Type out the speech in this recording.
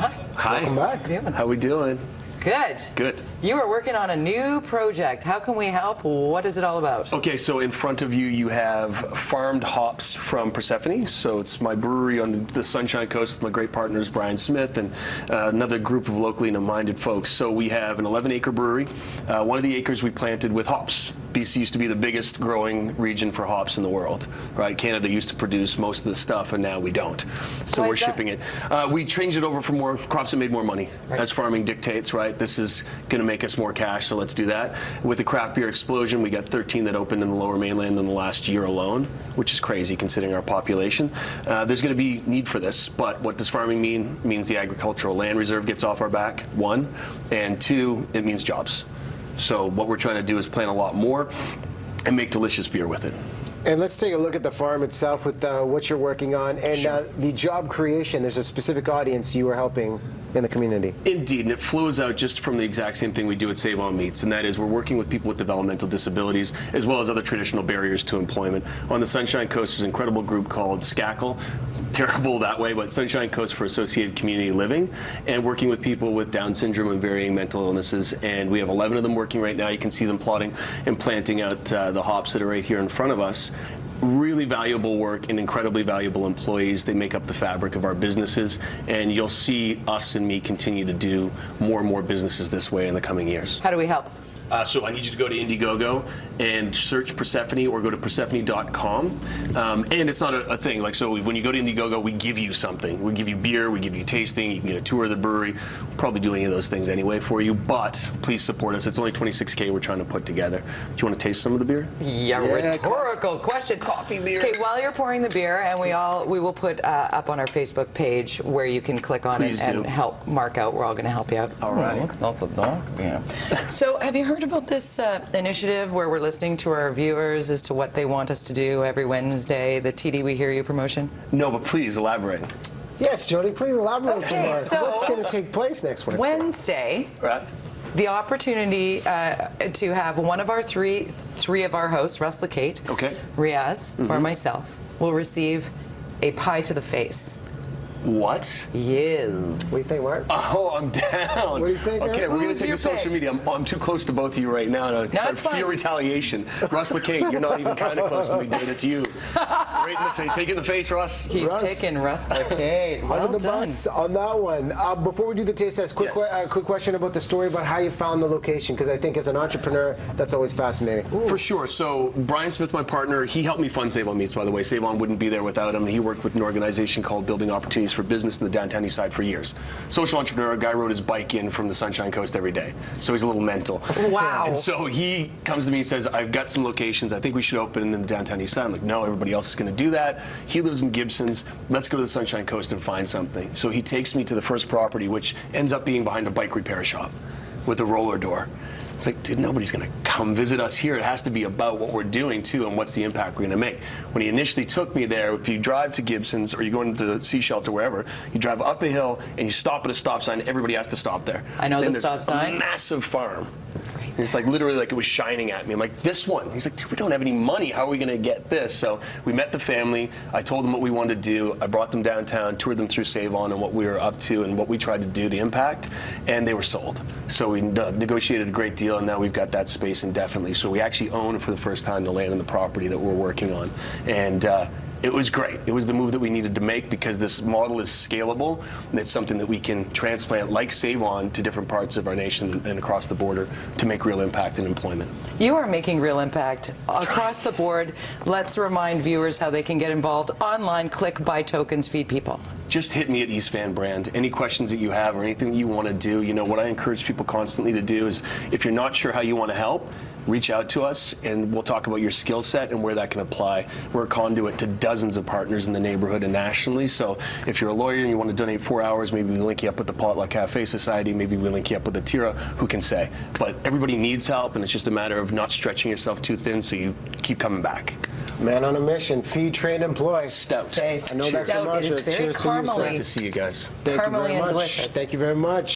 Hi. Welcome back. How we doing? Good. Good. You are working on a new project. How can we help? What is it all about? Okay, so in front of you, you have farmed hops from Persephone. So it's my brewery on the Sunshine Coast with my great partners, Brian Smith, and another group of locally minded folks. So we have an 11-acre brewery. One of the acres we planted with hops. BC used to be the biggest growing region for hops in the world, right? Canada used to produce most of the stuff, and now we don't. So Why we're is that? shipping it. We changed it over for more crops that made more money, as farming dictates, right? This is going to make us more cash, so let's do that. With the craft beer explosion, we got 13 that opened in the Lower Mainland in the last year alone, which is crazy considering our population. There's going to be need for this, but what does farming mean? It means the agricultural land reserve gets off our back, one, and two, it means jobs. So what we're trying to do is plant a lot more and make delicious beer with it. And let's take a look at the farm itself with what you're working on and the job creation. There's a specific audience you are helping in the community. Indeed, and it flows out just from the exact same thing we do at Save On Meats, and that is we're working with people with developmental disabilities as well as other traditional barriers to employment. On the Sunshine Coast, there's an incredible group called SCACL, terrible that way, but Sunshine Coast for Associated Community Living, and working with people with Down syndrome and varying mental illnesses, and we have 11 of them working right now. You can see them plotting and planting out the hops that are right here in front of us. Really valuable work and incredibly valuable employees. They make up the fabric of our businesses, and you'll see us and me continue to do more and more businesses this way in the coming years. How do we help? So I need you to go to Indiegogo and search Persephone or go to Persephone.com. And it's not a thing. Like, so when you go to Indiegogo, we give you something. We give you beer, we give you tasting, you can get a tour of the brewery. We'll probably do any of those things anyway for you, but please support us. It's only $26K we're trying to put together. Do you want to taste some of the beer? Yeah, rhetorical question. Coffee beer. Okay, while you're pouring the beer, and we will put up on our Facebook page where you can click on it and help mark out. We're all going to help you out. All right. That's a dog. Yeah. So have you heard about this initiative where we're listening to our viewers as to what they want us to do every Wednesday, the TD We Hear You promotion? No, but please elaborate. Yes, Jody, please elaborate for Okay, more. so What's going to take place next Wednesday? Wednesday, Right. the opportunity to have one of our three of our hosts, Russ LeCate, Riaz, or myself, will receive a pie to the face. What? Yes. What do you think, Mark? Oh, I'm down. What do you think? Okay, we're going to Who's take your to social pick? media. I'm too close to both of you right now. And I it's fear fine. retaliation. Russ LeCate, you're not even kind of close to me, dude. It's you. Right in the face. Take it in the face, Russ. He's picking Russ LeCate. Well Under the done. bus on that one. Before we do the taste test, quick question about the story about how you found the location, because I think as an entrepreneur, that's always fascinating. For sure. So Brian Smith, my partner, he helped me fund Save On Meats, by the way. Save On wouldn't be there without him. He worked with an organization called Building Opportunities for Business in the downtown east side for years. Social entrepreneur, guy rode his bike in from the Sunshine Coast every day. So he's a little mental. Wow. And so he comes to me and says, I've got some locations. I think we should open in the downtown east side. I'm like, no, everybody else is going to do that. He lives in Gibson's. Let's go to the Sunshine Coast and find something. So he takes me to the first property, which ends up being behind a bike repair shop with a roller door. It's like, dude, nobody's going to come visit us here. It has to be about what we're doing, too, and what's the impact we're going to make. When he initially took me there, if you drive to Gibson's or you go into the Sea Shelter, wherever, you drive up a hill and you stop at a stop sign, everybody has to stop there. I know then the stop sign. A massive farm. And it's like literally like it was shining at me. I'm like, this one. He's like, dude, we don't have any money. How are we going to get this? So we met the family. I told them what we wanted to do. I brought them downtown, toured them through Save On and what we were up to and what we tried to do to impact, and they were sold. So we negotiated a great deal, and now we've got that space indefinitely. So we actually own for the first time the land and the property that we're working on. And it was great. It was the move that we needed to make because this model is scalable, and it's something that we can transplant like Save On to different parts of our nation and across the border to make real impact in employment. You are making real impact across the board. Let's remind viewers how they can get involved online. Click, buy tokens, feed people. Just hit me at East Van Brand. Any questions that you have or anything that you want to do, you know, what I encourage people constantly to do is if you're not sure how you want to help, reach out to us and we'll talk about your skill set and where that can apply. We're a conduit to dozens of partners in the neighborhood and nationally. So if you're a lawyer and you want to donate 4 hours, maybe we link you up with the Potluck Cafe Society, maybe we link you up with the Tira, who can say. But everybody needs help, and it's just a matter of not stretching yourself too thin so you keep coming back. Man on a mission. Feed, train, employ. Stout. I know that's Stout. It is very Cheers to you, sir. caramely. Good to see you guys. Thank you Caramely very and much. delicious. Thank you very much.